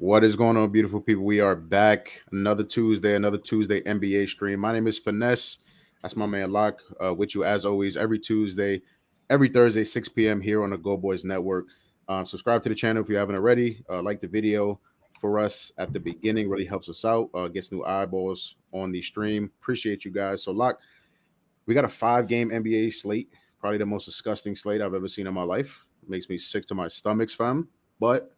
What is going on, beautiful people? We are back another Tuesday NBA stream. My name is Finesse. That's my man Lock with you as always every Tuesday, every Thursday, 6 p.m. here on the GoldBoys Network. Subscribe to the channel if you haven't already. Like the video for us at the beginning, really helps us out. Gets new eyeballs on the stream. Appreciate you guys. So, Lock, we got a 5-game NBA slate, probably the most disgusting slate I've ever seen in my life. Makes me sick to my stomachs, fam. But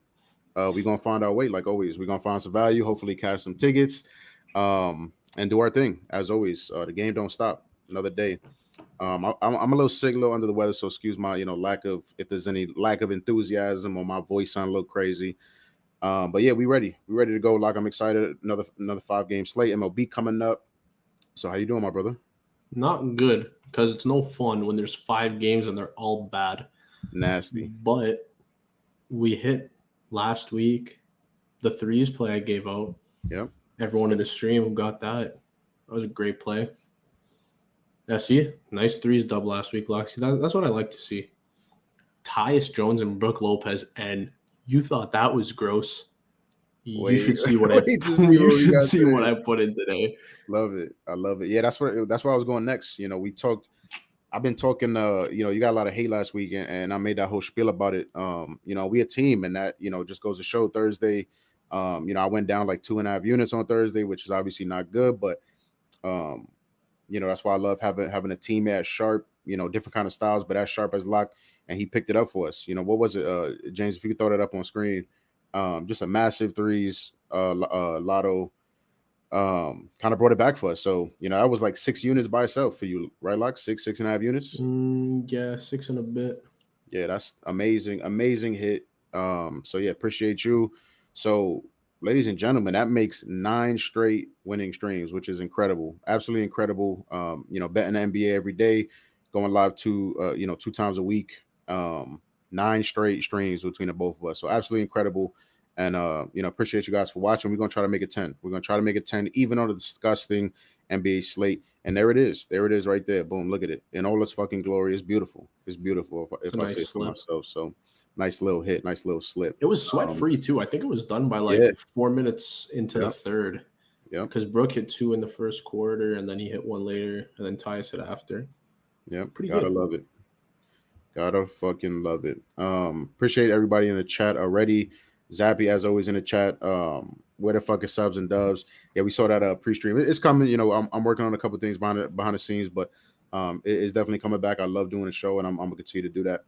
we're gonna find our way like always. We're gonna find some value, hopefully cash some tickets, and do our thing as always. The game don't stop. Another day. I'm a little sick, a little under the weather, so excuse my lack of, if there's any lack of enthusiasm or my voice sound a little crazy. But yeah, we ready. We ready to go. Like, I'm excited. Another 5-game slate. MLB coming up. So how you doing, my brother? Not good, because it's no fun when there's 5 games and they're all bad. Nasty. But we hit last week the threes play I gave out. Yep. Everyone in the stream who got that. That was a great play. Yeah, see? Nice threes dub last week, Loxy. That's what I like to see. Tyus Jones and Brook Lopez, and you thought that was gross. You should see what I put in today. Love it. I love it. Yeah, that's where I was going next. I've been talking you got a lot of hate last week, and I made that whole spiel about it. We a team, and that just goes to show Thursday. I went down like 2.5 units on Thursday, which is obviously not good, but that's why I love having a team at sharp, different kind of styles, but as sharp as Lock, and he picked it up for us. What was it, James? If you could throw that up on screen, just a massive threes, lotto. Kind of brought it back for us. So, that was like 6 units by itself for you, right, Lock? 6.5 units? Yeah, 6 and a bit. Yeah, that's amazing hit. So yeah, appreciate you. So, ladies and gentlemen, that makes 9 straight winning streams, which is incredible. Absolutely incredible. Betting the NBA every day, going live 2 times a week. 9 straight streams between the both of us. So absolutely incredible. And appreciate you guys for watching. We're gonna try to make it 10. We're gonna try to make it 10, even on the disgusting NBA slate. And there it is. There it is right there. Boom. Look at it. In all its fucking glory. It's beautiful. It's beautiful. If I say so myself. So nice little hit, nice little slip. It was sweat free too. I think it was done by 4 minutes into the third. Yeah. Because Brooke hit 2 in the first quarter, and then he hit 1 later, and then Tyus hit after. Yeah. Gotta love it. Gotta fucking love it. Appreciate everybody in the chat already. Zappy, as always, in the chat. Where the fuck is subs and dubs? Yeah, we saw that pre-stream. It's coming. I'm working on a couple things behind the scenes, but it's definitely coming back. I love doing the show, and I'm gonna continue to do that.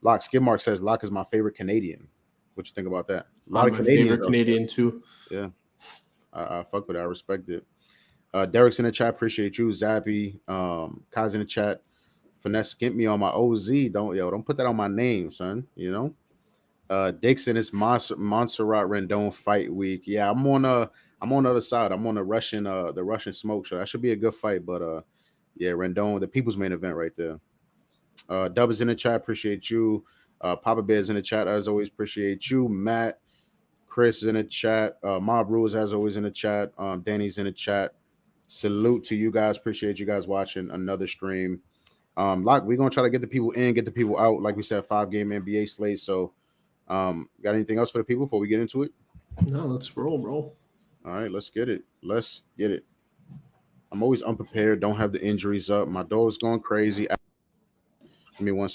Lock Skid Mark says Lock is my favorite Canadian. What you think about that? A lot of Canadians. Favorite Canadian too. Yeah, I fuck with it. I respect it. Derek's in the chat. Appreciate you, Zappy. Kai's in the chat. Finesse, skimp me on my OZ. Don't put that on my name, son. Dixon, it's Montserrat Rendon fight week. Yeah, I'm on the other side. I'm on the Russian smoke show. That should be a good fight, but yeah, Rendon, the people's main event right there. Dub is in the chat, appreciate you. Papa Bear's in the chat, as always, appreciate you. Matt, Chris is in the chat. Mob Rules, as always, in the chat. Danny's in the chat. Salute to you guys, appreciate you guys watching another stream. Lock, we're gonna try to get the people in, get the people out. Like we said, 5-game NBA slate. So got anything else for the people before we get into it? No, let's roll, bro. All right, let's get it. I'm always unprepared. Don't have the injuries up. My dog's going crazy. Give me one.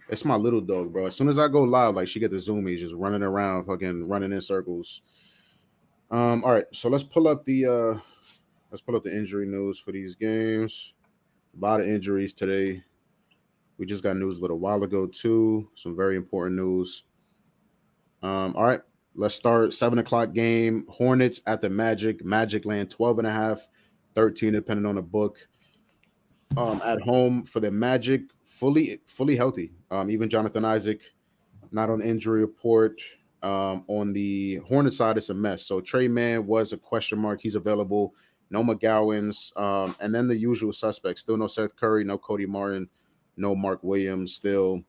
It's my little dog, bro. As soon as I go live, like, she get the zoomies, just running around, fucking running in circles. All right, so let's pull up the injury news for these games. A lot of injuries today. We just got news a little while ago too. Some very important news. All right, let's start. 7 o'clock game. Hornets at the Magic. Magic land 12.5, 13 depending on the book. At home for the Magic, fully healthy. Even Jonathan Isaac, not on the injury report. On the Hornet side, it's a mess. So Trey Mann was a question mark. He's available. No McGowan's. And then the usual suspects. Still no Seth Curry, no Cody Martin, no Mark Williams still.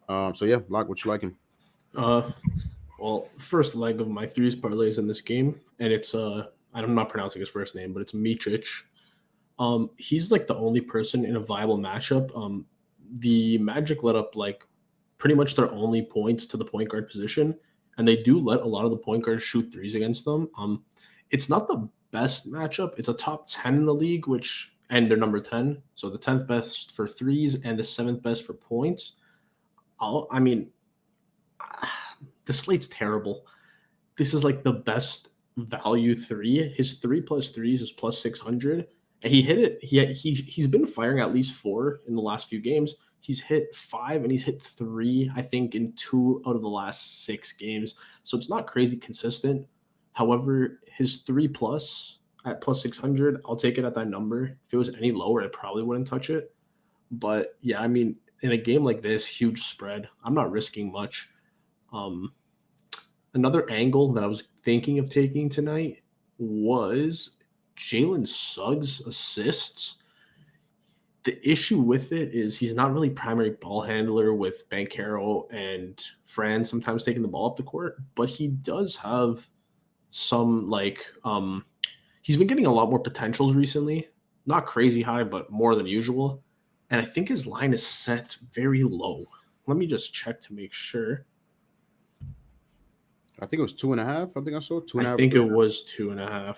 So yeah, Lock, what you liking? Well, first leg of my threes parlays in this game, and it's I'm not pronouncing his first name, but it's Mitric. He's like the only person in a viable matchup. The Magic let up like pretty much their only points to the point guard position, and they do let a lot of the point guards shoot threes against them. It's not the best matchup. It's a top 10 in the league, and they're number 10, so the 10th best for threes and the 7th best for points. I mean, the slate's terrible. This is like the best value three. His 3+3s is plus 600, and he hit it. He's been firing at least 4 in the last few games. He's hit 5 and he's hit 3, I think, in 2 out of the last 6 games. So it's not crazy consistent. However, his 3+ at plus 600, I'll take it at that number. If it was any lower, I probably wouldn't touch it. But yeah, I mean, in a game like this, huge spread, I'm not risking much. Another angle that I was thinking of taking tonight was Jalen Suggs assists. The issue with it is he's not really primary ball handler with Banchero and Fran sometimes taking the ball up the court, but he does have some he's been getting a lot more potentials recently. Not crazy high, but more than usual. And I think his line is set very low. Let me just check to make sure. I think it was 2.5. I think I saw 2.5. I think it was 2.5.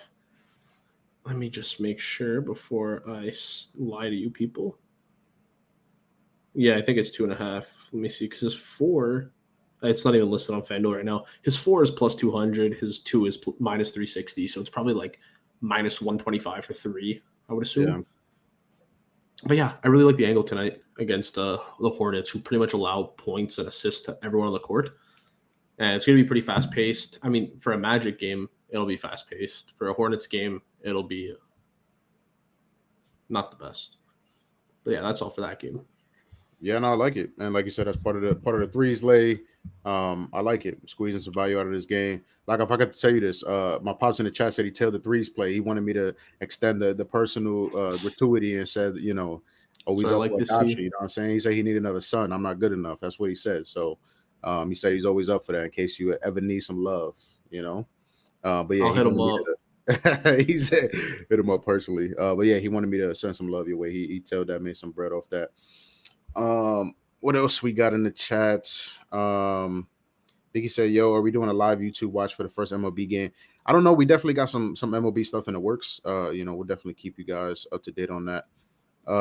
Let me just make sure before I lie to you people. Yeah, I think it's 2.5. Let me see, because his 4, it's not even listed on FanDuel right now. His 4 is plus 200. His 2 is minus 360. So it's probably like minus 125 for 3, I would assume. Yeah. But yeah, I really like the angle tonight against the Hornets, who pretty much allow points and assists to everyone on the court. And it's going to be pretty fast-paced. I mean, for a Magic game, it'll be fast-paced. For a Hornets game, it'll be not the best. But yeah, that's all for that game. Yeah, no, I like it. And like you said, that's part of the threes lay. I like it. Squeezing some value out of this game. Like, if I could tell you this, my pops in the chat said he tailed the threes play. He wanted me to extend the personal gratuity and said, always up for adoption. You know what I'm saying? He said he needed another son. I'm not good enough. That's what he said. So he said he's always up for that in case you ever need some love, But yeah, I'll hit him up. He said hit him up personally. But yeah, he wanted me to send some love your way. He told that, made some bread off that. What else we got in the chat? Biggie said, "Yo, are we doing a live YouTube watch for the first MLB game?" I don't know. We definitely got some MLB stuff in the works. We'll definitely keep you guys up to date on that.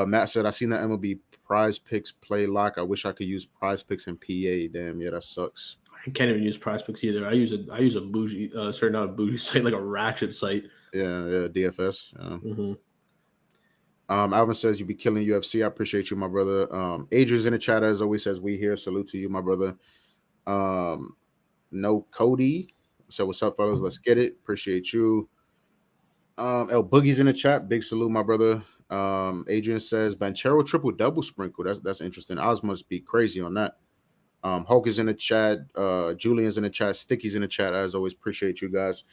Matt said, "I seen that MLB Prize Picks play lock. I wish I could use Prize Picks in PA. Damn, yeah, that sucks. I can't even use Prize Picks either. I use a bougie, sorry, not a bougie site, like a ratchet site. Yeah, DFS. Yeah. Mm-hmm. Alvin says, "You be killing UFC. I appreciate you, my brother." Adrian's in the chat as always, says, "We here. Salute to you, my brother." No Cody. So what's up, fellas? Let's get it. Appreciate you. El Boogie's in the chat. Big salute, my brother. Adrian says, Banchero triple double sprinkle. That's interesting. Oz must be crazy on that. Hulk is in the chat. Julian's in the chat. Sticky's in the chat. As always, appreciate you guys.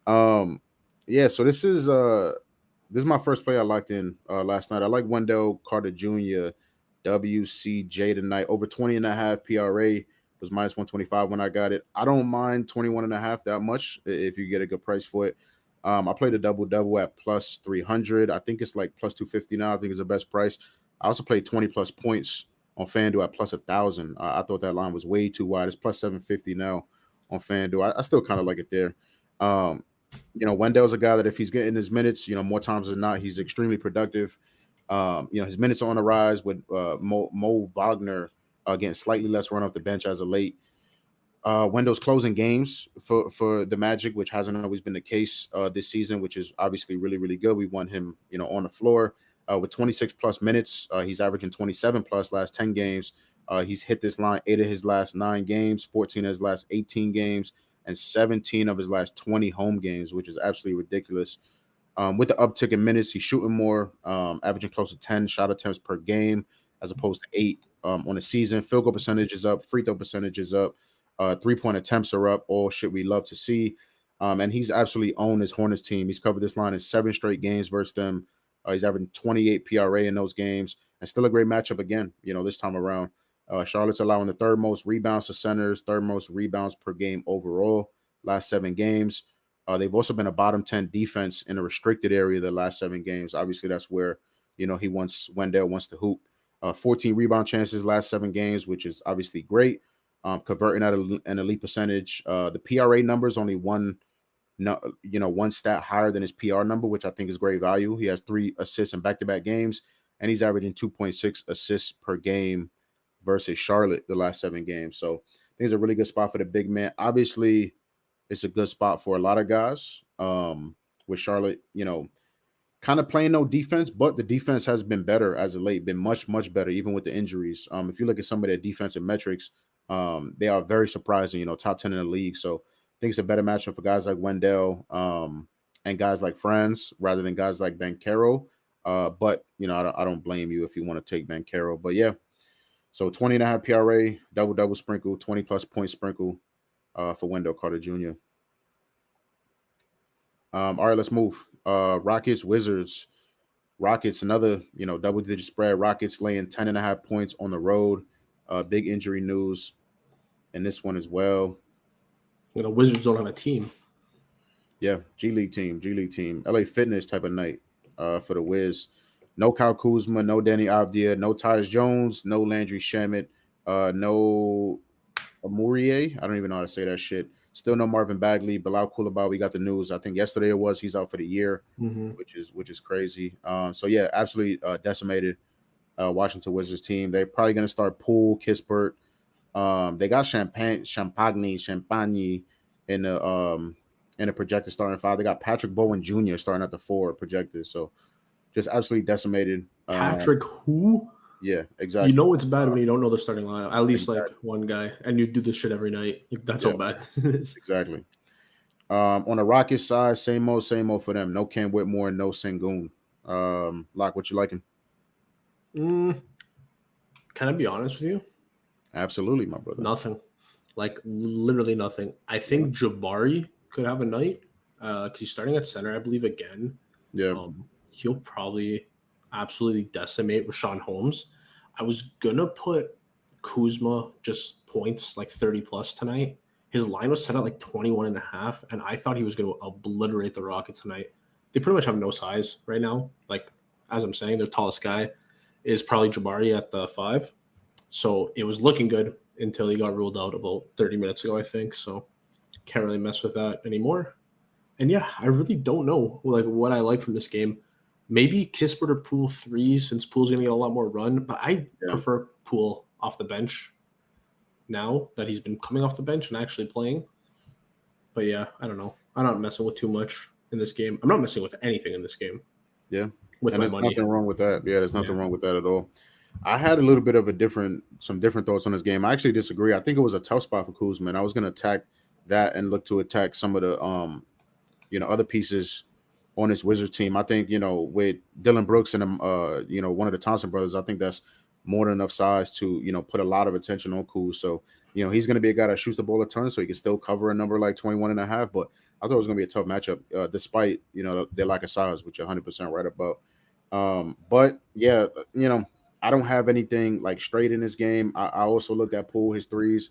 Yeah, so this is my first play I locked in last night. I like Wendell Carter Jr. WCJ tonight. Over 20.5 PRA was minus 125 when I got it. I don't mind 21.5 that much if you get a good price for it. I played a double at plus 300. I think it's like plus 250 now. I think it's the best price. I also played 20 plus points on FanDuel at plus 1,000. I thought that line was way too wide. It's plus 750 now on FanDuel. I still kind of like it there. Wendell's a guy that if he's getting his minutes, more times than not, he's extremely productive. His minutes are on the rise with Mo Wagner getting slightly less run off the bench as of late. Wendell's closing games for the Magic, which hasn't always been the case this season, which is obviously really, really good. We want him, on the floor with 26 plus minutes. He's averaging 27 plus last 10 games. He's hit this line 8 of his last 9 games, 14 of his last 18 games, and 17 of his last 20 home games, which is absolutely ridiculous. With the uptick in minutes, he's shooting more, averaging close to 10 shot attempts per game as opposed to 8 on the season. Field goal percentage is up. Free throw percentage is up. 3-point attempts are up. All shit we love to see. And he's absolutely owned his Hornets team. He's covered this line in 7 straight games versus them. He's averaging 28 PRA in those games. And still a great matchup again, this time around. Charlotte's allowing the 3rd most rebounds to centers, 3rd most rebounds per game overall, last 7 games. They've also been a bottom 10 defense in a restricted area the last 7 games. Obviously, that's where, Wendell wants to hoop. 14 rebound chances last 7 games, which is obviously great. Converting at an elite percentage. The PRA numbers only one stat higher than his PR number, which I think is great value. He has 3 assists in back-to-back games, and he's averaging 2.6 assists per game versus Charlotte the last 7 games. So I think it's a really good spot for the big man. Obviously, it's a good spot for a lot of guys. With Charlotte, kind of playing no defense, but the defense has been better as of late, been much, much better, even with the injuries. If you look at some of their defensive metrics, they are very surprising, top 10 in the league. So I think it's a better matchup for guys like Wendell and guys like Franz rather than guys like Banchero. But, I don't blame you if you want to take Banchero. But, yeah, so 20.5 PRA, double sprinkle, 20-plus point sprinkle for Wendell Carter Jr. All right, let's move. Rockets, Wizards. Rockets, another, double-digit spread. Rockets laying 10.5 points on the road. Big injury news in this one as well. The Wizards don't have a team. Yeah, G League team. LA Fitness type of night for the Wiz. No Kyle Kuzma, no Danny Avdia, no Tyus Jones, no Landry Shamet, no Amourier. I don't even know how to say that shit. Still no Marvin Bagley. Bilal Coulibaly, we got the news. I think yesterday it was. He's out for the year, which is crazy. So, yeah, absolutely decimated Washington Wizards team. They're probably going to start Poole, Kispert. They got Champagne in the projected starting 5. They got Patrick Bowen Jr. starting at the 4 projected. So just absolutely decimated. Patrick who? Yeah, exactly. You know it's bad when you don't know the starting lineup. At least like one guy, and you do this shit every night. That's how bad it is. Exactly. On the Rockets side, same old for them. No Cam Whitmore, no Sengun. Lock, what you liking? Can I be honest with you? Absolutely, my brother. Nothing. Like literally nothing. I think Jabari could have a night because he's starting at center, I believe, again. Yeah. He'll probably absolutely decimate Rashawn Holmes. I was going to put Kuzma just points like 30 plus tonight. His line was set at like 21.5, and I thought he was going to obliterate the Rockets tonight. They pretty much have no size right now. Like, as I'm saying, their tallest guy is probably Jabari at the 5. So it was looking good until he got ruled out about 30 minutes ago, I think. So can't really mess with that anymore. And yeah, I really don't know like what I like from this game. Maybe Kispert or Poole 3 since Poole's going to get a lot more run. But I prefer Poole off the bench now that he's been coming off the bench and actually playing. But yeah, I don't know. I'm not messing with too much in this game. I'm not messing with anything in this game. Yeah. With and my there's money. nothing wrong with that. Yeah, there's nothing wrong with that at all. I had a little bit of some different thoughts on this game. I actually disagree. I think it was a tough spot for Kuzma. I was going to attack that and look to attack some of the other pieces on this Wizards team. I think, with Dylan Brooks and one of the Thompson brothers, I think that's more than enough size to, put a lot of attention on Kuz. So, he's going to be a guy that shoots the ball a ton, so he can still cover a number like 21.5. But I thought it was going to be a tough matchup, despite, their lack of size, which you're 100% right about. But yeah, I don't have anything like straight in this game. I also looked at Poole, his threes.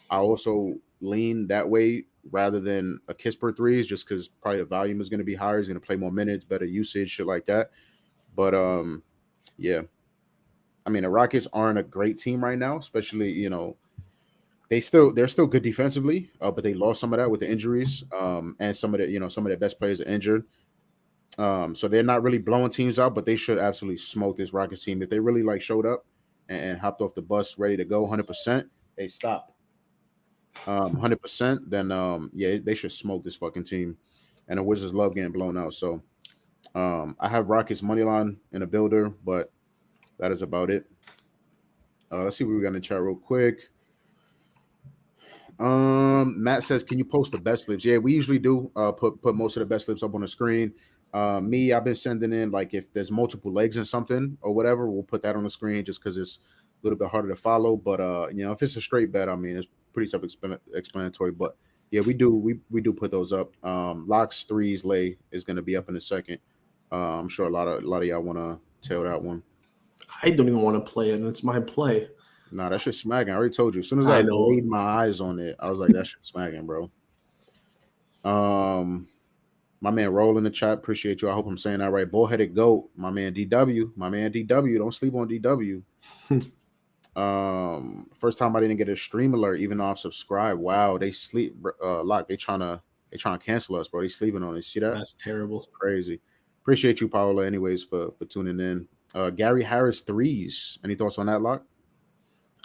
I also lean that way rather than a Kispert threes, just because probably the volume is going to be higher. He's going to play more minutes, better usage, shit like that. But yeah, I mean the Rockets aren't a great team right now, especially they're still good defensively, but they lost some of that with the injuries, and some of their best players are injured. So they're not really blowing teams out, but they should absolutely smoke this Rockets team if they really like showed up and hopped off the bus ready to go 100%. They stopped 100%. Then yeah, they should smoke this fucking team. And the Wizards love getting blown out. So I have Rockets money line in a builder, but that is about it. Let's see what we got in the chat real quick. Matt says, can you post the best slips? Yeah, we usually do put most of the best slips up on the screen. Me, I've been sending in like if there's multiple legs in something or whatever, we'll put that on the screen just because it's a little bit harder to follow. But if it's a straight bet, I mean it's pretty self-explanatory. But yeah, we do put those up. Locks threes lay is going to be up in a second. I'm sure a lot of y'all want to tail that one. I don't even want to play it, and it's my play. Nah, that shit's smacking. I already told you. As soon as I laid my eyes on it, I was like, that shit's smacking, bro. My man Roll in the chat. Appreciate you. I hope I'm saying that right. Bullheaded Goat. My man DW. My man DW. Don't sleep on DW. First time I didn't get a stream alert, even though I'm subscribed. Wow, they sleep lock. They trying to cancel us, bro. They sleeping on us. See that? That's terrible. It's crazy. Appreciate you, Paola, anyways, for tuning in. Gary Harris threes. Any thoughts on that, Lock?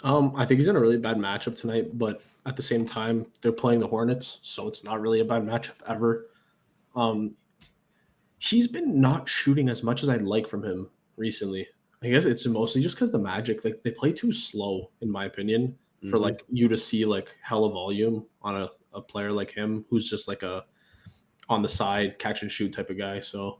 I think he's in a really bad matchup tonight, but at the same time, they're playing the Hornets, so it's not really a bad matchup ever. He's been not shooting as much as I'd like from him recently. I guess it's mostly just because the Magic, like, they play too slow, in my opinion, for like you to see like hella volume on a player like him who's just like a on the side catch and shoot type of guy. So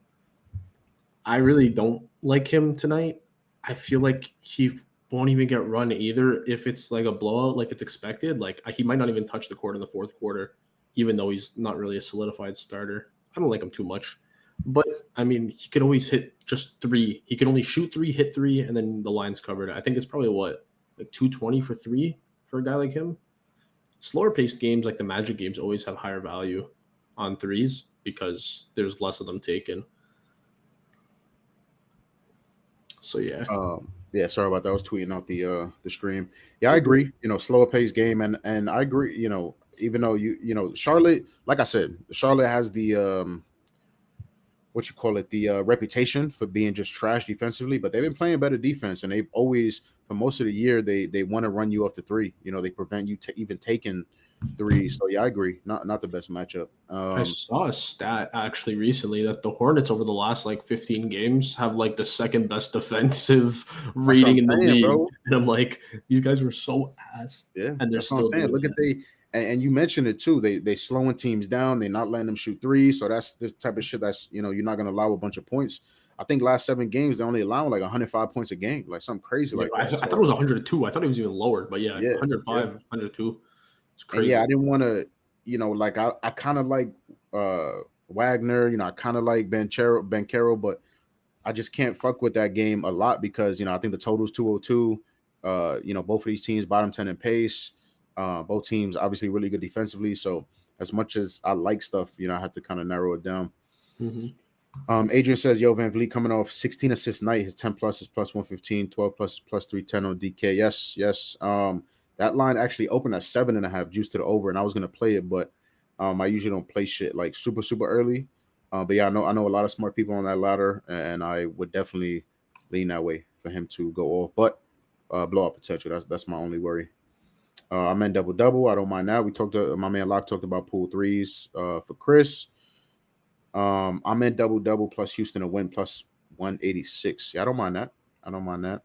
I really don't like him tonight. I feel like he won't even get run either if it's like a blowout like it's expected. Like he might not even touch the court in the fourth quarter, even though he's not really a solidified starter. I don't like him too much. But, I mean, he could always hit just three. He can only shoot three, hit three, and then the line's covered. I think it's probably, like 220 for three for a guy like him? Slower-paced games like the Magic games always have higher value on threes because there's less of them taken. So, yeah. Yeah, sorry about that. I was tweeting out the stream. Yeah, I agree. Slower paced game, and I agree. Even though Charlotte, like I said, Charlotte has the the reputation for being just trash defensively, but they've been playing better defense, and they've always, for most of the year, they want to run you off the three. They prevent you to even taking threes. So yeah, I agree. Not the best matchup. I saw a stat actually recently that the Hornets over the last like 15 games have like the second best defensive rating in the league. Bro. And I'm like, these guys were so ass. Yeah, and they're still saying. Look at and you mentioned it too. They slowing teams down. They're not letting them shoot threes. So that's the type of shit that's you're not going to allow a bunch of points. I think last 7 games they're only allowing like 105 points a game, like something crazy like that. I thought it was 102. I thought it was even lower, but yeah 105, 102. It's crazy. And yeah, I didn't want to, like I kind of like Wagner. I kind of like Banchero, but I just can't fuck with that game a lot because I think the total's 202. Both of these teams bottom 10 in pace. Both teams obviously really good defensively. So as much as I like stuff, I have to kind of narrow it down. Adrian says, yo, Van Vliet coming off 16 assists night. His 10 plus is plus 115, 12 plus 310 on DK. Yes. That line actually opened at 7.5 juice to the over, and I was gonna play it, but I usually don't play shit like super early. But yeah, I know a lot of smart people on that ladder, and I would definitely lean that way for him to go off. But blowout potential. That's my only worry. I meant double. I don't mind that. We talked to my man Locke talked about pool threes for Chris. I meant double plus Houston to win plus 186. Yeah, I don't mind that.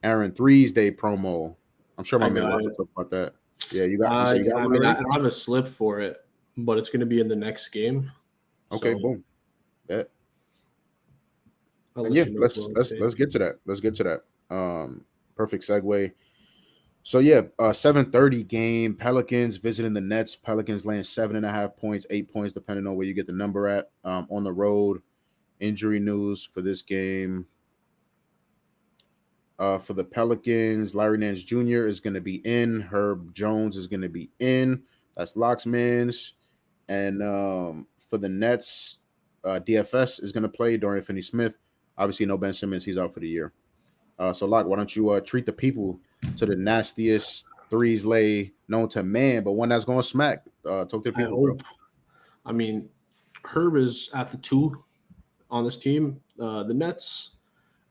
Aaron threes day promo. I'm sure my man Locke will talk about that. Yeah, you got. I mean, I don't have a slip for it, but it's going to be in the next game. Okay, boom. Yeah. And yeah, let's get to that. Let's get to that. Perfect segue. So yeah, 7:30 game. Pelicans visiting the Nets. Pelicans laying 7.5 points, 8 points, depending on where you get the number at. On the road. Injury news for this game. For the Pelicans, Larry Nance Jr. is going to be in. Herb Jones is going to be in. That's Locksman's. And for the Nets, DFS is going to play. Dorian Finney-Smith. Obviously, no Ben Simmons. He's out for the year. So, Lock, why don't you treat the people to the nastiest threes lay known to man, but one that's going to smack. Talk to the people, bro. I mean, Herb is at the 2 on this team. The Nets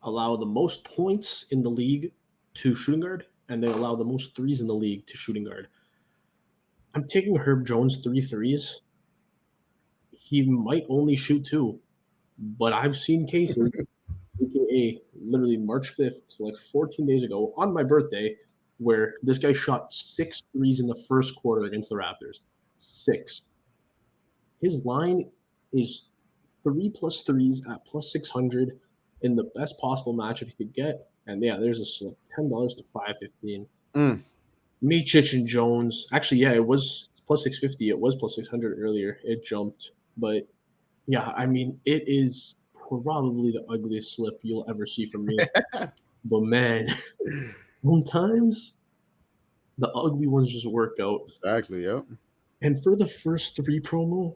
allow the most points in the league to shooting guard, and they allow the most threes in the league to shooting guard. I'm taking Herb Jones 3 threes. He might only shoot 2, but I've seen cases, aka literally March 5th, so like 14 days ago, on my birthday, where this guy shot 6 threes in the first quarter against the Raptors. 6. His line is 3 plus threes at plus 600 in the best possible matchup he could get. And yeah, there's a slip. $10 to 515. Micic and Jones. Actually, yeah, it was plus 650. It was plus 600 earlier. It jumped. But yeah, I mean, it is probably the ugliest slip you'll ever see from me. But man, sometimes the ugly ones just work out. Exactly, yep. And for the first 3 promo,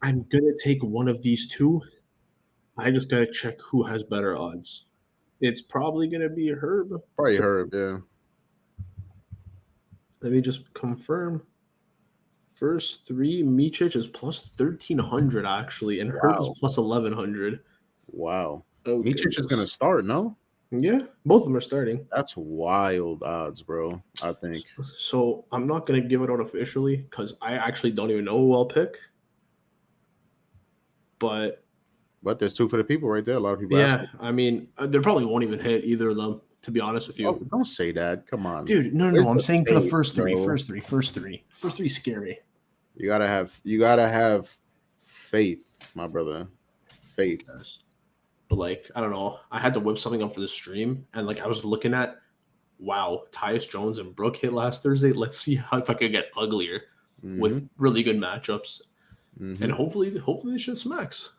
I'm going to take one of these two. I just got to check who has better odds. It's probably going to be Herb. Probably Herb, yeah. Let me just confirm. First 3, Mičić is plus 1,300 actually, and Herb is Wow. plus 1,100. Wow. Oh, Mičić is gonna goodness. start, no? Yeah, both of them are starting. That's wild odds, bro. I think. So I'm not going to give it out officially because I actually don't even know who I'll pick. But there's 2 for the people right there. A lot of people yeah, asking. I mean, they probably won't even hit either of them, to be honest with Oh, you. don't say that. Come on. Dude, no, Where's I'm the saying for the faith, first 3, bro? first three scary. You gotta have faith, my brother. Faith. Yes. But like, I don't know. I had to whip something up for the stream, and like I was looking at, wow, Tyus Jones and Brooke hit last Thursday. Let's see how if I could get uglier with really good matchups, and hopefully this shit smacks.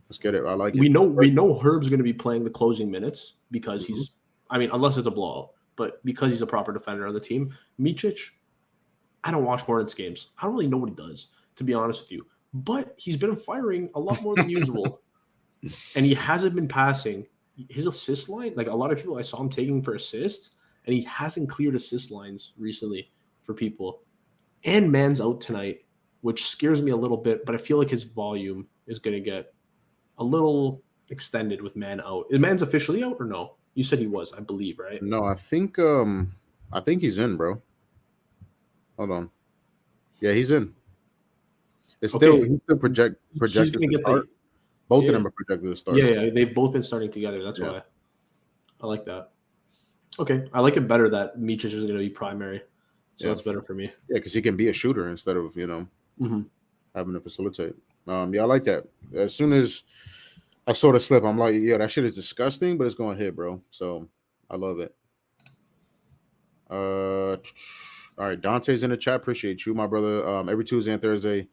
Let's get it. I like it. We know Herb's going to be playing the closing minutes because he's. I mean, unless it's a blowout, but because he's a proper defender of the team, Mičić. I don't watch Hornets games. I don't really know what he does, to be honest with you. But he's been firing a lot more than usual, and he hasn't been passing. His assist line, like a lot of people I saw him taking for assists, and he hasn't cleared assist lines recently for people. And Man's out tonight, which scares me a little bit, but I feel like his volume is going to get a little extended with Man out. Is Man's officially out or no? You said he was, I believe, right? No, I think he's in, bro. Hold on. Yeah, he's in. He's still projected to start. Both of them are projected to start. Yeah, they've both been starting together. That's why I like that. Okay, I like it better that Mičić is going to be primary, so that's better for me. Yeah, because he can be a shooter instead of having to facilitate. I like that. As soon as I saw the slip, I'm like, yeah, that shit is disgusting, but it's going to hit, bro. So I love it. All right, Dante's in the chat. Appreciate you, my brother. Every Tuesday and Thursday,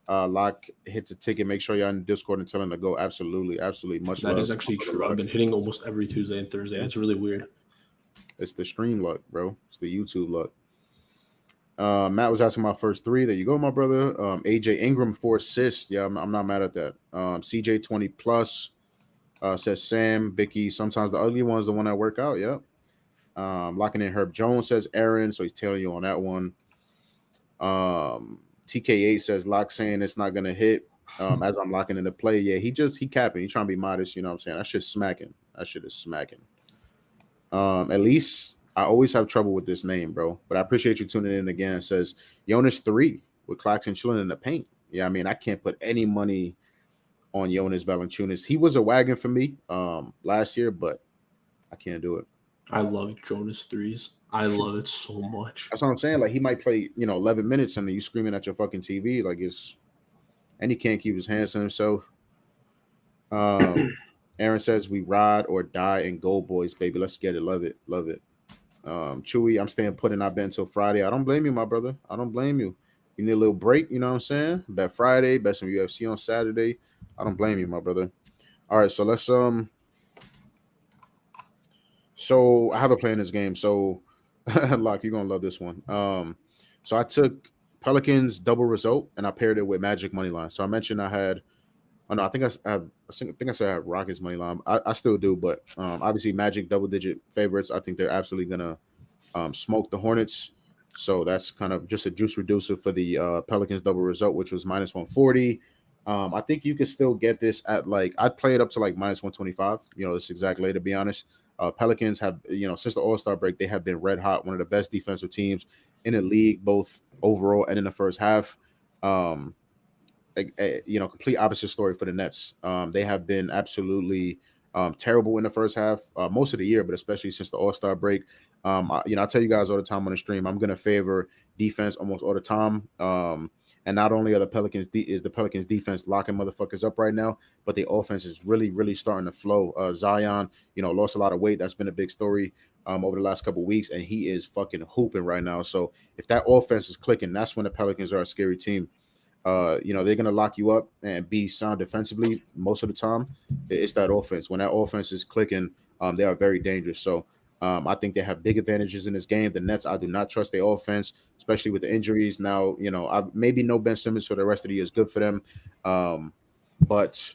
Lock hits a ticket. Make sure you're on Discord and tell him to go. Absolutely. Much love. That is actually true. I've been hitting almost every Tuesday and Thursday. That's really weird. It's the stream luck, bro. It's the YouTube luck. Matt was asking my first 3. There you go, my brother. AJ Ingram 4 assists. Yeah, I'm not mad at that. CJ 20 plus says Sam, Bicky. Sometimes the ugly one's the one that work out. Yep. Locking in Herb Jones says Aaron, so he's telling you on that one. TK8 says Lock saying it's not gonna hit. As I'm locking in the play, yeah, he capping. He's trying to be modest. You know what I'm saying? That shit's smacking. That shit is smacking. At least I always have trouble with this name, bro. But I appreciate you tuning in again. It says Jonas 3 with Claxton chilling in the paint. Yeah, I mean, I can't put any money on Jonas Valanciunas. He was a wagon for me last year, but I can't do it. I love Jonas threes. I love it so much. That's what I'm saying. Like, he might play, 11 minutes and then you screaming at your fucking TV. Like, and he can't keep his hands to himself. Aaron says we ride or die in GoldBoys, baby. Let's get it. Love it. Chewy, I'm staying put in our bet until Friday. I don't blame you, my brother. I don't blame you. You need a little break, you know what I'm saying? Bet Friday, bet some UFC on Saturday. I don't blame you, my brother. All right, so let's so I have a play in this game. So Locke, you're gonna love this one. So I took Pelicans double result and I paired it with Magic money line. So I mentioned I had I think I said I have Rockets money line. I still do, but obviously Magic double digit favorites. I think they're absolutely gonna smoke the Hornets. So that's kind of just a juice reducer for the Pelicans double result, which was minus 140. I think you can still get this at I'd play it up to minus 125. This exact lay, to be honest. Pelicans have, since the All-Star break, they have been red hot, one of the best defensive teams in the league, both overall and in the first half. Complete opposite story for the Nets. They have been absolutely terrible in the first half, most of the year, but especially since the All-Star break. I tell you guys all the time on the stream, I'm going to favor defense almost all the time. And not only are the Pelicans defense locking motherfuckers up right now, but the offense is really, really starting to flow. Zion, lost a lot of weight. That's been a big story over the last couple of weeks, and he is fucking hooping right now. So if that offense is clicking, that's when the Pelicans are a scary team. They're going to lock you up and be sound defensively most of the time. It's that offense. When that offense is clicking, they are very dangerous. So I think they have big advantages in this game. The Nets, I do not trust their offense, especially with the injuries. Now, maybe no Ben Simmons for the rest of the year is good for them. But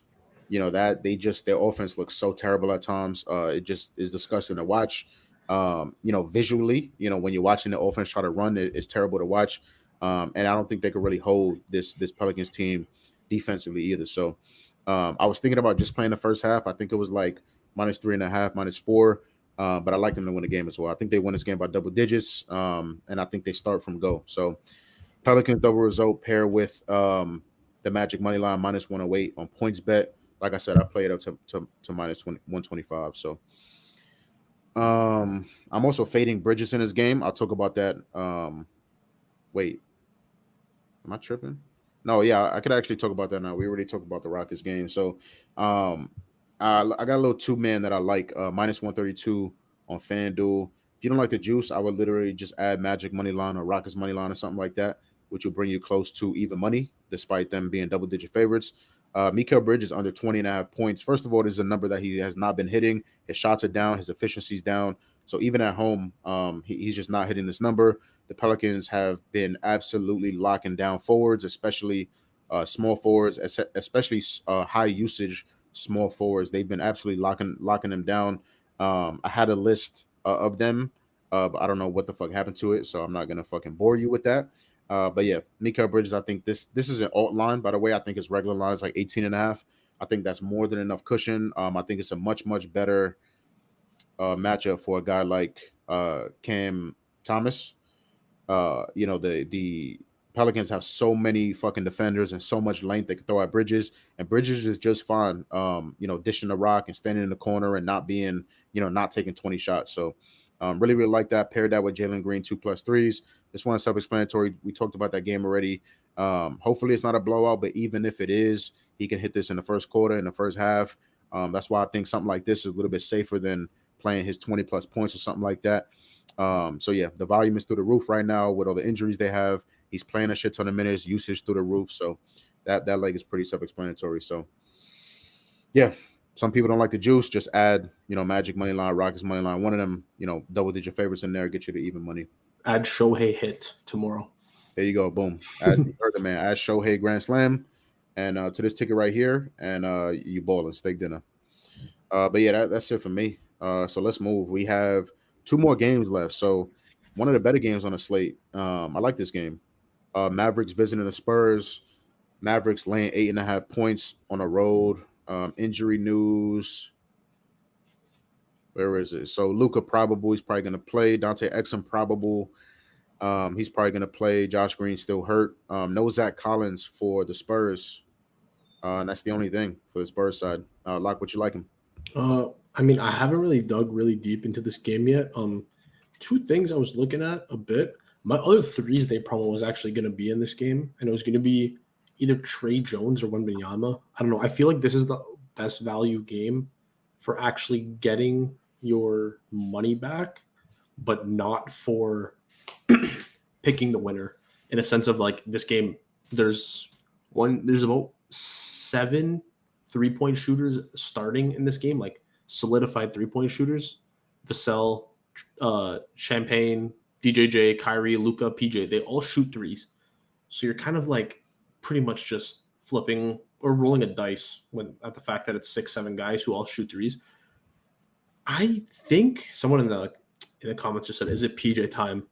that their offense looks so terrible at times. It just is disgusting to watch. Visually, when you're watching the offense try to run, it's terrible to watch. And I don't think they could really hold this Pelicans team defensively either. So I was thinking about just playing the first half. I think it was like -3.5, -4. But I like them to win the game as well. I think they win this game by double digits. And I think they start from go. So Pelicans double result pair with the Magic money line -108 on points bet. Like I said, I play it up to -125. So I'm also fading Bridges in this game. I'll talk about that. Wait, am I tripping? No, yeah, I could actually talk about that now. We already talked about the Rockets game. So I got a little two-man that I like, -132 on FanDuel. If you don't like the juice, I would literally just add Magic money line or Rockets money line or something like that, which will bring you close to even money, despite them being double-digit favorites. Mikal Bridges under 20.5 points. First of all, this is a number that he has not been hitting. His shots are down. His efficiency's down. So even at home, he's just not hitting this number. The Pelicans have been absolutely locking down forwards, especially small forwards, especially high usage small forwards. They've been absolutely locking them down. I had a list of them, but I don't know what the fuck happened to it, so I'm not gonna fucking bore you with that. But yeah, Mikal Bridges, I think this is an alt line, by the way. I think his regular line is like 18.5. I think that's more than enough cushion. I think it's a much better matchup for a guy like Cam Thomas. The Pelicans have so many fucking defenders and so much length they can throw at Bridges, and Bridges is just fine. Dishing the rock and standing in the corner and not being, not taking 20 shots. So, really like that. Paired that with Jalen Green 2+ threes. This one is self-explanatory. We talked about that game already. Hopefully it's not a blowout, but even if it is, he can hit this in the first quarter, in the first half. That's why I think something like this is a little bit safer than playing his 20+ points or something like that. So yeah, the volume is through the roof right now with all the injuries they have. He's playing a shit ton of minutes, usage through the roof. So that leg is pretty self-explanatory. So yeah, some people don't like the juice. Just add, Magic money line, Rockets money line. One of them, double-digit favorites in there, get you to even money. Add Shohei hit tomorrow. There you go. Boom. You heard the man. Add Shohei Grand Slam and to this ticket right here, and you ballin' steak dinner. But yeah, that's it for me. So let's move. We have 2 more games left. So one of the better games on the slate. I like this game. Mavericks visiting the Spurs. Mavericks laying 8.5 points on the road. Injury news. Where is it? So Luka probable. He's probably going to play. Dante Exum probable. He's probably going to play. Josh Green still hurt. No Zach Collins for the Spurs. And that's the only thing for the Spurs side. Lock, what you like him? I haven't really dug really deep into this game yet. 2 things I was looking at a bit. My other 3s day promo was actually going to be in this game, and it was going to be either Trey Jones or Wembanyama. I don't know. I feel like this is the best value game for actually getting your money back, but not for picking the winner. In a sense of like this game, there's about 7 3-point shooters starting in this game, like solidified 3-point shooters. Vassell, Champagne, DJJ, Kyrie, Luka, PJ, they all shoot threes. So you're kind of like pretty much just flipping or rolling a dice when at the fact that it's 6-7 guys who all shoot threes. I think someone in the comments just said, "Is it PJ time?"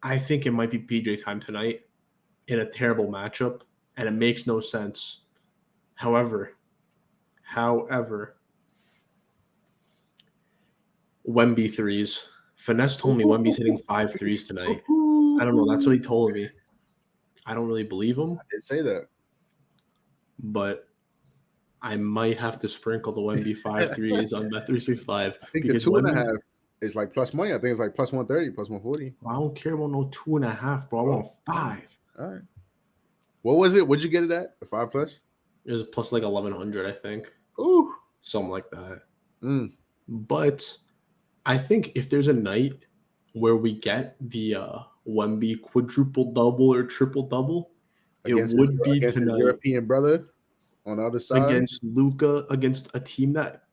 I think it might be PJ time tonight in a terrible matchup, and it makes no sense. However, Wemby threes. Finesse told me Wemby's hitting 5 threes tonight. I don't know. That's what he told me. I don't really believe him. I did say that. But I might have to sprinkle the Wemby 5 threes on Bet365. I think the 2.5 is like plus money. I think it's like plus 130, plus 140. I don't care about no 2.5, bro. I want 5. All right. What was it? What'd you get it at? A 5+? It was plus like 1,100, I think. Ooh. Something like that. Mm. But I think if there's a night where we get the Wemby quadruple-double or triple-double, it would be tonight. European brother on the other side. Against Luka, against a team that,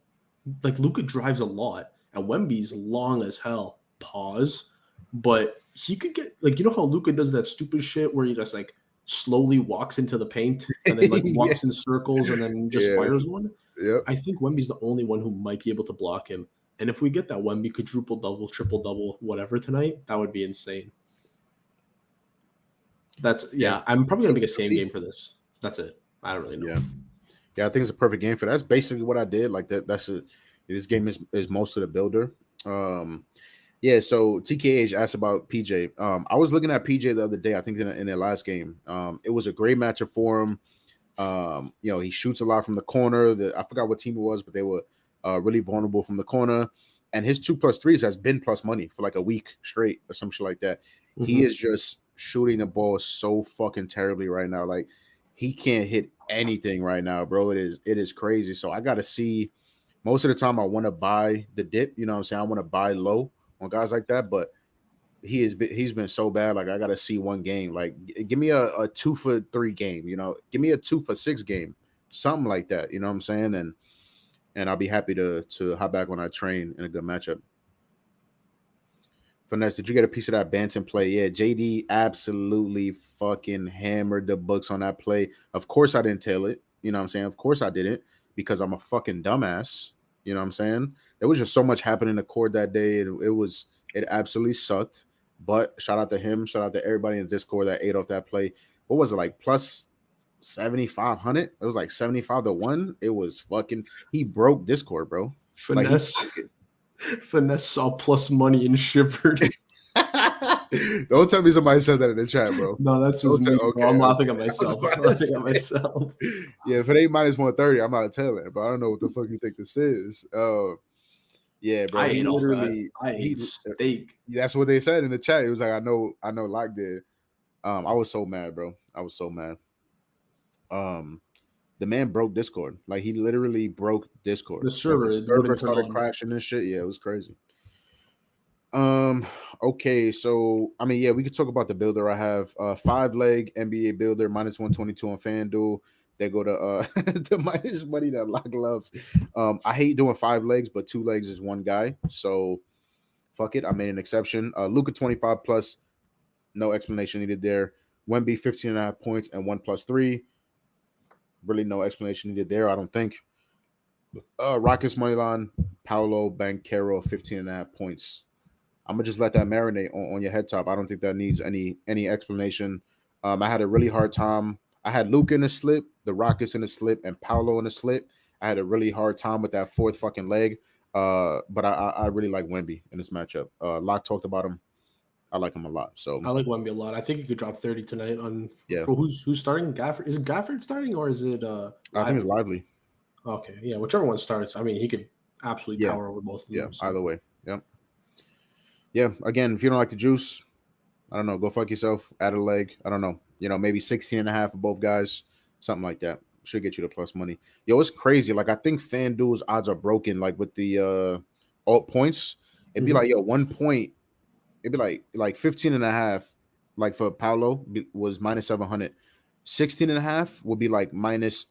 like, Luka drives a lot. and Wemby's long as hell. Pause. But he could get like, you know how Luka does that stupid shit where he just like slowly walks into the paint and then like Yeah, walks in circles and then just yeah, fires one. yep. I think Wemby's the only one who might be able to block him. And if we get that Wemby quadruple double, triple double, whatever tonight, that would be insane. Yeah, I'm probably gonna make a could same be. game for this. That's it. I don't really know. Yeah, yeah. I think it's a perfect game for that. That's basically what I did. Like that. That's it. This game is most of the builder. Yeah. So TKH asked about PJ. I was looking at PJ the other day. I think in their last game. It was a great matchup for him. He shoots a lot from the corner. I forgot what team it was, but they were really vulnerable from the corner. And his 2+3s has been plus money for like a week straight or some shit like that. He is just shooting the ball so fucking terribly right now. Like he can't hit anything right now, bro. It is crazy. So I gotta see. Most of the time, I want to buy the dip. You know what I'm saying? I want to buy low on guys like that, but he's been so bad. Like I gotta see one game. Like give me a 2-for-3 game. Give me a 2-for-6 game, something like that. You know what I'm saying? And I'll be happy to hop back when I train in a good matchup. Finesse, did you get a piece of that Bantam play? Yeah, JD absolutely fucking hammered the books on that play. Of course, I didn't tail it. You know what I'm saying? Of course, I didn't because I'm a fucking dumbass. You know what I'm saying? There was just so much happening in the court that day. It absolutely sucked. But shout out to him. Shout out to everybody in the Discord that ate off that play. What was it like? Plus 7,500? It was like 75-1. It was fucking. He broke Discord, bro. Like he Finesse. Finesse saw plus money and shivered. Don't tell me somebody said that in the chat, bro. No, that's just me, bro. Okay, I'm okay. laughing at myself. I'm laughing at myself. Yeah, if it ain't minus 130, I'm not telling it, but I don't know what the fuck you think this is. Yeah, bro. I He ate off that. literally I ate steak. that's what they said in the chat. It was like, I know Lock did. I was so mad, bro. I was so mad. The man broke Discord. Like he literally broke Discord. The server, Like, the it server wouldn't turn started on. crashing and shit. Yeah, it was crazy. Okay, so I mean, yeah, we could talk about the builder. I have 5-leg NBA builder minus 122 on FanDuel. They go to the minus money that Lock loves. I hate doing 5 legs, but 2 legs is one guy. So fuck it. I made an exception. Luka 25 plus, no explanation needed there. Wemby 15.5 points and 1+3. Really no explanation needed there, I don't think. Rockets money line, Paolo Banchero 15.5 points. I'm gonna just let that marinate on your head top. I don't think that needs any explanation. I had a really hard time. I had Luke in the slip, the Rockets in the slip, and Paolo in the slip. I had a really hard time with that fourth fucking leg. But I really like Wemby in this matchup. Locke talked about him. I like him a lot. So I like Wemby a lot. I think he could drop 30 tonight on yeah, for who's starting. Gafford, is it Gafford starting or is it I think it's Lively. Okay, yeah, whichever one starts. I mean, he could absolutely Yeah, power over both of them. yeah. So. Either way, yeah, yeah. Again, if you don't like the juice, I don't know. Go fuck yourself. Add a leg. I don't know. Maybe 16.5 for both guys. Something like that. Should get you the plus money. Yo, it's crazy. Like, I think FanDuel's odds are broken. Like, with the alt points, it'd be like, yo, 1 point. It'd be like 15.5. Like, for Paolo, was minus 700. 16.5 would be like minus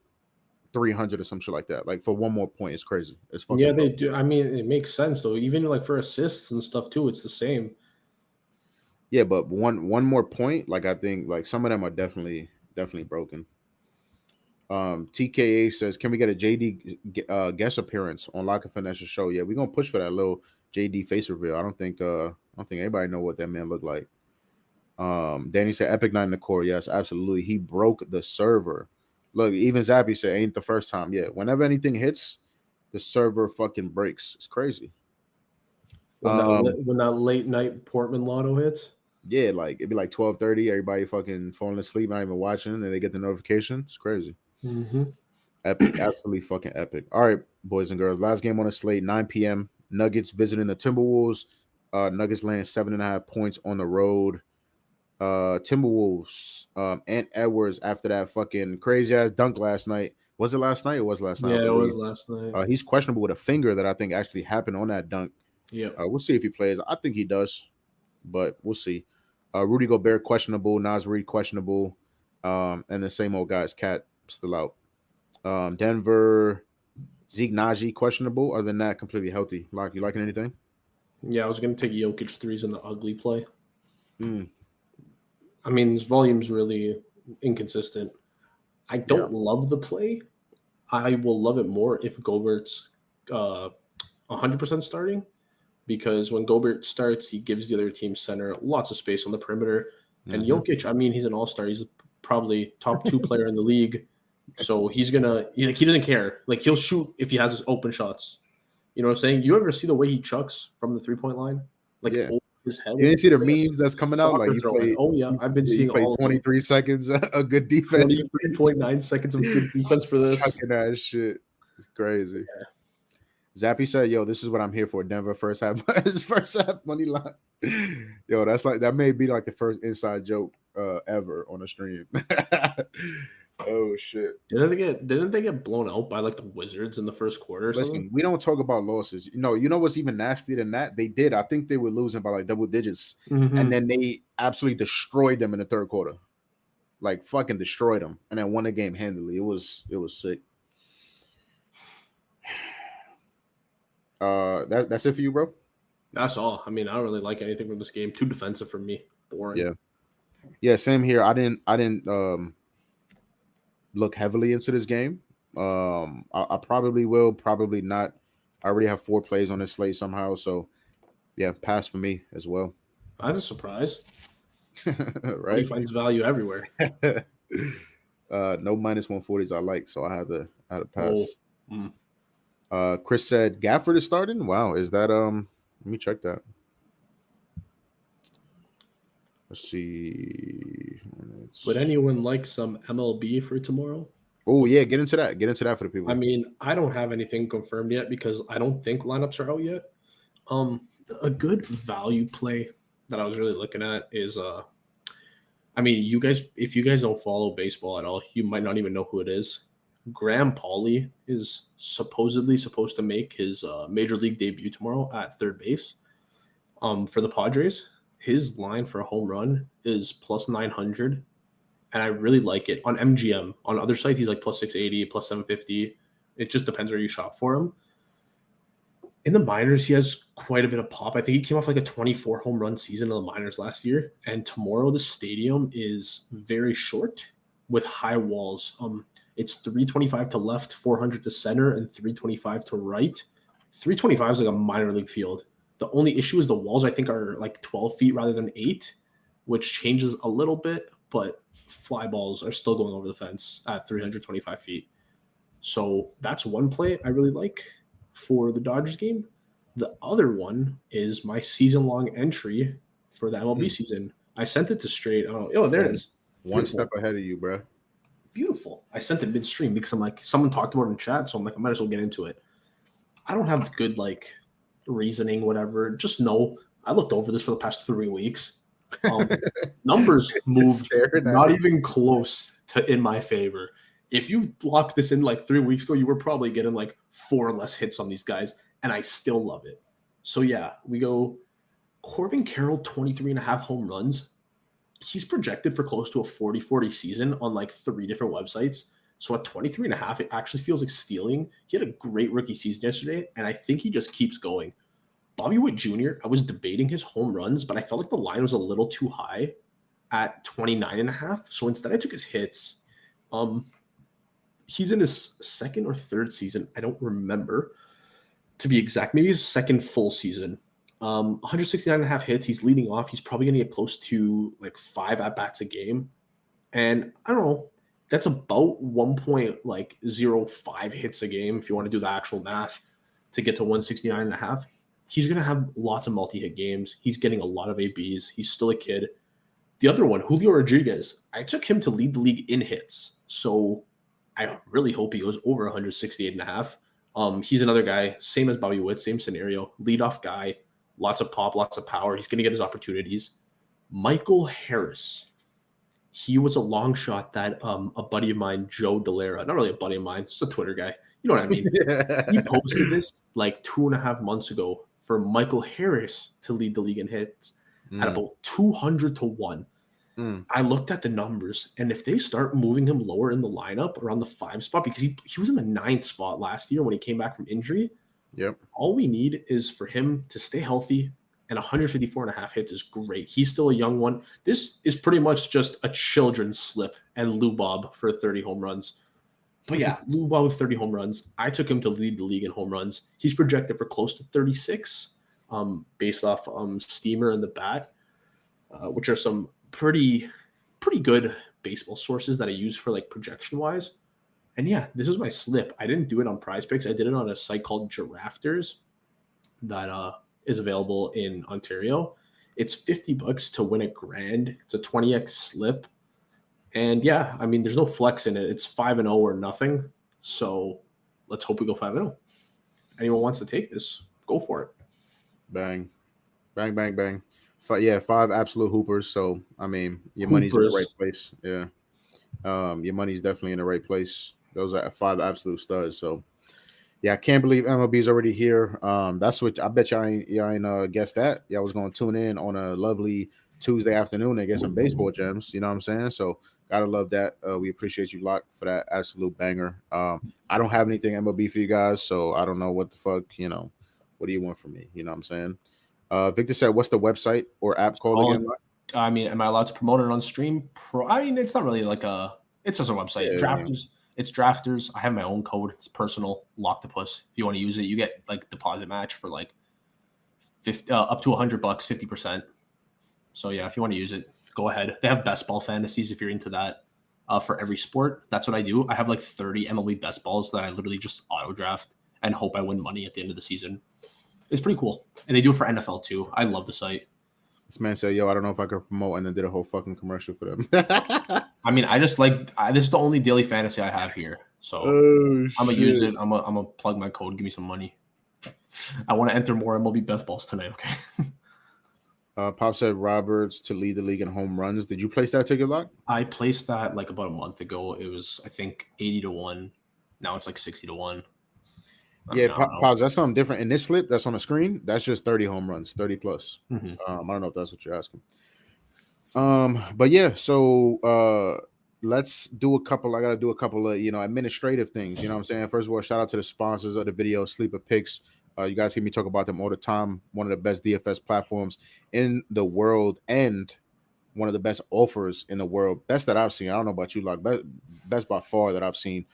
300 or some shit like that. Like, for 1 more point. It's crazy. It's fucking Yeah, they broke. do. I mean, it makes sense though. Even like for assists and stuff too, it's the same. Yeah, but one more point, like I think like some of them are definitely broken. TKA says, can we get a JD guest appearance on Lock and Finesse show? Yeah, we're gonna push for that little JD face reveal. I don't think anybody know what that man looked like. Danny said epic night in the core. Yes, absolutely. He broke the server. Look, even Zappy said ain't the first time. Yeah, whenever anything hits, the server fucking breaks. It's crazy. When that late night Portman lotto hits. Yeah, like it'd be like 12:30, everybody fucking falling asleep, not even watching, and they get the notification. It's crazy. Mm-hmm. Epic, absolutely fucking epic. All right, boys and girls. Last game on the slate, 9 p.m. Nuggets visiting the Timberwolves. Nuggets laying 7.5 points on the road. Timberwolves, Ant Edwards after that fucking crazy ass dunk last night. Was it last night? It was last night. Yeah, it was last night. He's questionable with a finger that I think actually happened on that dunk. Yeah. We'll see if he plays. I think he does, but we'll see. Rudy Gobert questionable, Naz Reid questionable, and the same old guys, Cat still out. Denver Zeke Najee questionable. Other than that, completely healthy. Like, you liking anything? Yeah, I was going to take Jokic threes in the ugly play. Mm, I mean, his volume's really inconsistent. I yeah. don't love the play. I will love it more if Gobert's 100% starting, because when Gobert starts, he gives the other team center lots of space on the perimeter. And Hmm. Jokic, I mean, he's an all-star. He's probably top 2 player in the league. So he's gonna he doesn't care. Like, he'll shoot if he has his open shots. You know what I'm saying? You ever see the way he chucks from the 3-point line? Like, Yeah. over his head? You didn't see the Like a memes that's coming out? Like soccer throw-in. Oh yeah, I've been he seeing played all of them. 23 seconds a good defense. 23.9 seconds of good defense for this. Chucking that shit. It's crazy. Zappy said, "Yo, this is what I'm here for." Denver first half, his first half money line. Yo, that's like that may be like the first inside joke ever on a stream. Oh shit! Didn't they get blown out by like the Wizards in the first quarter or Listen, something? we don't talk about losses. You know what's even nastier than that? They did. I think they were losing by like double digits, and then they absolutely destroyed them in the third quarter. Like fucking destroyed them, and then won the game handily. It was sick. That's it for you, bro. That's all. I mean, I don't really like anything from this game. Too defensive for me. Boring. Yeah, same here. I didn't look heavily into this game. I probably will, probably not. I already have 4 plays on this slate somehow, so yeah, pass for me as well. That's a surprise. He Right? finds value everywhere. No minus 140s I like, so I had to Oh, pass. Chris said Gafford is starting. Wow, is that let me check that. Let's see. would anyone like some MLB for tomorrow? Oh yeah, get into that. Get into that for the people. I mean, I don't have anything confirmed yet because I don't think lineups are out yet. A good value play that I was really looking at is I mean, you guys, if you guys don't follow baseball at all, you might not even know who it is. Graham Pauley is supposedly supposed to make his major league debut tomorrow at third base. For the Padres, his line for a home run is plus 900, and I really like it. On MGM, on other sites, he's like plus 680, plus 750. It just depends where you shop for him. In the minors, he has quite a bit of pop. I think he came off like a 24 home run season in the minors last year. And tomorrow, the stadium is very short with high walls. It's 325 to left, 400 to center, and 325 to right. 325 is like a minor league field. The only issue is the walls, I think, are like 12 feet rather than 8, which changes a little bit, but fly balls are still going over the fence at 325 feet. So that's one play I really like for the Dodgers game. The other one is my season-long entry for the MLB season. I sent it to Straight. Oh, there it is. One step ahead of you, bro. Beautiful. I sent it midstream because I'm like, someone talked about it in chat, so I'm like, I might as well get into it. I don't have good like reasoning, whatever. Just know I looked over this for the past 3 weeks. Numbers moved not even close to in my favor. If you locked this in like 3 weeks ago, you were probably getting like 4 less hits on these guys, and I still love it. So yeah, we go Corbin Carroll, 23.5 home runs. He's projected for close to a 40-40 season on like 3 different websites. So at 23.5, it actually feels like stealing. He had a great rookie season yesterday, and I think he just keeps going. Bobby Witt Jr., I was debating his home runs, but I felt like the line was a little too high at 29.5. So instead I took his hits. He's in his second or third season. I don't remember, to be exact. Maybe his second full season. 169.5 hits. He's leading off. He's probably going to get close to like 5 at-bats a game. And I don't know. That's about 1.05 hits a game if you want to do the actual math to get to 169.5. He's going to have lots of multi-hit games. He's getting a lot of ABs. He's still a kid. The other one, Julio Rodriguez, I took him to lead the league in hits. So I really hope he goes over 168.5. He's another guy, same as Bobby Witt, same scenario. Leadoff guy, lots of pop, lots of power. He's going to get his opportunities. Michael Harris. He was a long shot that a buddy of mine, Joe Delera, not really a buddy of mine, just a Twitter guy. You know what I mean? He posted this like 2.5 months ago for Michael Harris to lead the league in hits at about 200 to 1. Mm, I looked at the numbers, and if they start moving him lower in the lineup around the 5 spot, because he was in the 9th spot last year when he came back from injury, yep. all we need is for him to stay healthy, and 154.5 hits is great. He's still a young one. This is pretty much just a children's slip and Lou Bob for 30 home runs. But yeah, Lou Bob with 30 home runs. I took him to lead the league in home runs. He's projected for close to 36, based off Steamer and the Bat, which are some pretty good baseball sources that I use for like projection wise. And yeah, this is my slip. I didn't do it on Prize Picks. I did it on a site called Girafters that is available in Ontario. It's $50 to win $1,000. It's a 20x slip. And yeah, I mean, there's no flex in it. It's 5-0 or nothing. So let's hope we go 5-0. Anyone wants to take this, go for it. Bang, bang, bang, bang. Yeah, 5 absolute hoopers. So I mean, your money's in the right place. Yeah, your money's definitely in the right place. Those are 5 absolute studs. So yeah, I can't believe MLB's already here. That's what I bet y'all ain't guessed that. Y'all was gonna tune in on a lovely Tuesday afternoon and get some baseball gems. You know what I'm saying? So gotta love that. We appreciate you, Lock, for that absolute banger. I don't have anything MLB for you guys, so I don't know what the fuck. What do you want from me? You know what I'm saying? Victor said, "What's the website or app called again?" I mean, am I allowed to promote it on stream? I mean, it's not really like it's just a website. Yeah. Drafters. It's Drafters. I have my own code. It's personal Locktopus. If you want to use it, you get like deposit match for like 50, up to $100, 50%. So yeah, if you want to use it, go ahead. They have best ball fantasies if you're into that. For every sport, that's what I do. I have like 30 MLB best balls that I literally just auto draft and hope I win money at the end of the season. It's pretty cool, and they do it for NFL too. I love the site. This man said, "Yo, I don't know if I could promote," and then did a whole fucking commercial for them. I mean, this is the only daily fantasy I have here. So I'm gonna use it. I'm gonna plug my code. Give me some money. I want to enter more MLB best balls tonight. Okay. Pop said Roberts to lead the league in home runs. Did you place that ticket, Lock? I placed that like about a month ago. It was, I think, 80-1. Now it's like 60-1. Yeah, Pops, that's something different. In this slip that's on the screen, that's just 30 home runs, 30 plus. Mm-hmm. I don't know if that's what you're asking. But yeah, so let's do a couple. I gotta do a couple of administrative things. You know what I'm saying? First of all, shout out to the sponsors of the video, Sleeper Picks. You guys hear me talk about them all the time. One of the best DFS platforms in the world and one of the best offers in the world. Best that I've seen. I don't know about you, like best by far that I've seen.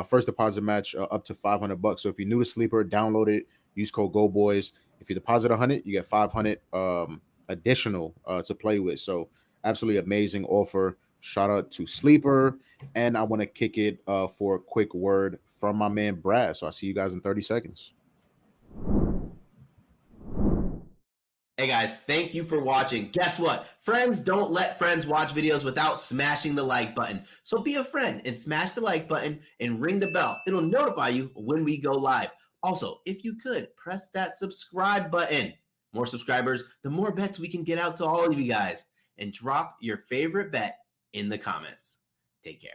First deposit match up to $500. So if you're new to Sleeper, download it. Use code GoldBoys. If you deposit 100, you get 500 additional to play with. So absolutely amazing offer. Shout out to Sleeper. And I want to kick it for a quick word from my man Brad. So I'll see you guys in 30 seconds. Hey guys, thank you for watching. Guess what? Friends don't let friends watch videos without smashing the like button. So be a friend and smash the like button and ring the bell. It'll notify you when we go live. Also, if you could, press that subscribe button. More subscribers, the more bets we can get out to all of you guys. And drop your favorite bet in the comments. Take care.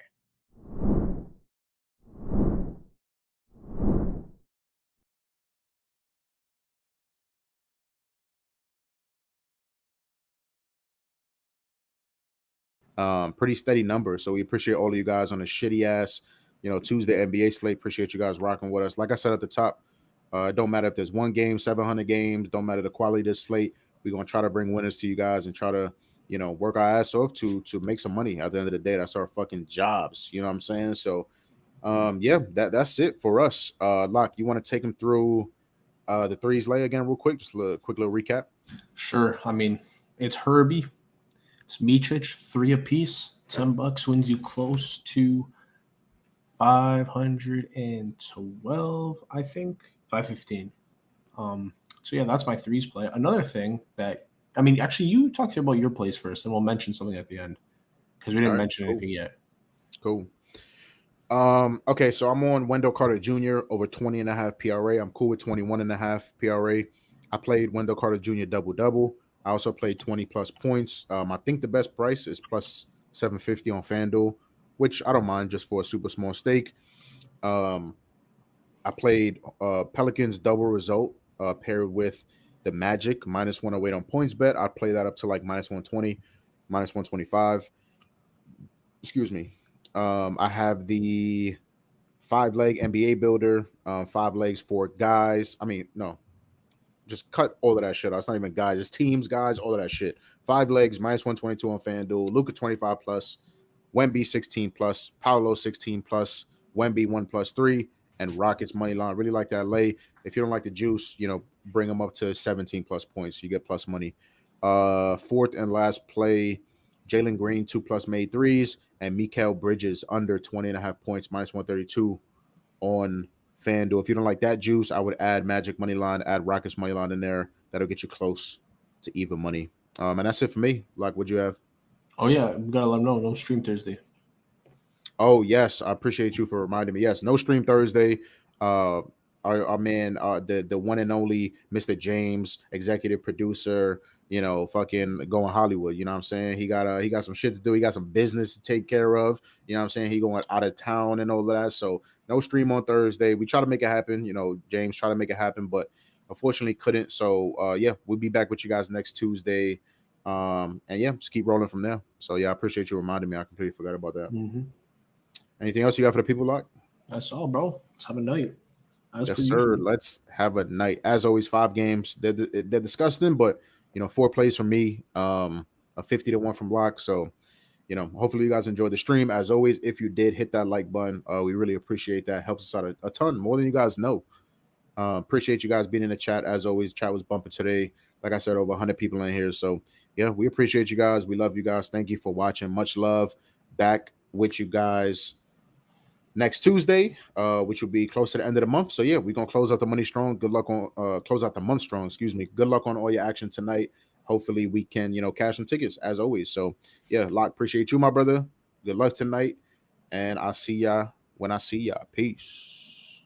Pretty steady numbers. So we appreciate all of you guys on a shitty ass, Tuesday NBA slate. Appreciate you guys rocking with us. Like I said at the top, it don't matter if there's one game, 700 games, don't matter the quality of this slate. We're gonna try to bring winners to you guys and try to, work our ass off to make some money at the end of the day. That's our fucking jobs. You know what I'm saying? So yeah, that's it for us. Lock, you want to take them through the threes lay again real quick? Just a quick little recap. Sure. I mean, it's Herbie. It's Mitrich, 3 apiece. $10 wins you close to 512, I think. 515. So yeah, that's my threes play. Another thing that, I mean, actually, you talked about your plays first, and we'll mention something at the end because we didn't mention anything yet. Cool. Okay, so I'm on Wendell Carter Jr. over 20.5 PRA. I'm cool with 21.5 PRA. I played Wendell Carter Jr. double. I also played 20 plus points. I think the best price is plus 750 on FanDuel, which I don't mind just for a super small stake. I played Pelicans double result paired with the Magic minus 108 on points bet. I'd play that up to like minus 120. minus 125. Excuse me. I have the 5-leg NBA builder, 5 legs for guys. I mean, no, just cut all of that shit. It's not even guys, it's teams, guys, all of that shit. 5 legs, minus 122 on FanDuel. Luka 25 plus, Wemby 16 plus, Paolo 16 plus, Wemby 1+3, and Rockets money line. Really like that lay. If you don't like the juice, bring them up to 17 plus points. You get plus money. Fourth and last play, Jalen Green 2+ made threes, and Mikal Bridges under 20.5 points, minus 132 on FanDuel. If you don't like that juice, I would add Magic money line, add Rockets money line in there. That'll get you close to even money. And that's it for me. Like, what'd you have? Oh yeah, we gotta let them know. No stream Thursday. Oh yes, I appreciate you for reminding me. Yes, no stream Thursday. Our man, the one and only Mr. James, executive producer, fucking going Hollywood. You know what I'm saying? He got some shit to do. He got some business to take care of. You know what I'm saying? He going out of town and all of that. So no stream on Thursday. We try to make it happen. James tried to make it happen, but unfortunately couldn't. So yeah, we'll be back with you guys next Tuesday. And yeah, just keep rolling from there. So yeah, I appreciate you reminding me. I completely forgot about that. Mm-hmm. Anything else you got for the people, Lock? That's all, bro. Let's have a night. Yes, sir. Let's have a night. As always, 5 games. They're disgusting, but 4 plays from me. A 50-1 from Block. So, hopefully you guys enjoyed the stream. As always, if you did, hit that like button. We really appreciate that. Helps us out a ton, more than you guys know. Appreciate you guys being in the chat. As always, chat was bumping today. Like I said, over 100 people in here. So, yeah, we appreciate you guys. We love you guys. Thank you for watching. Much love. Back with you guys next Tuesday, which will be close to the end of the month. So yeah, we're gonna close out the money strong. Good luck on close out the month strong. Excuse me. Good luck on all your action tonight. Hopefully we can cash some tickets as always. So yeah, Lock, appreciate you, my brother. Good luck tonight, and I'll see ya when I see ya. Peace.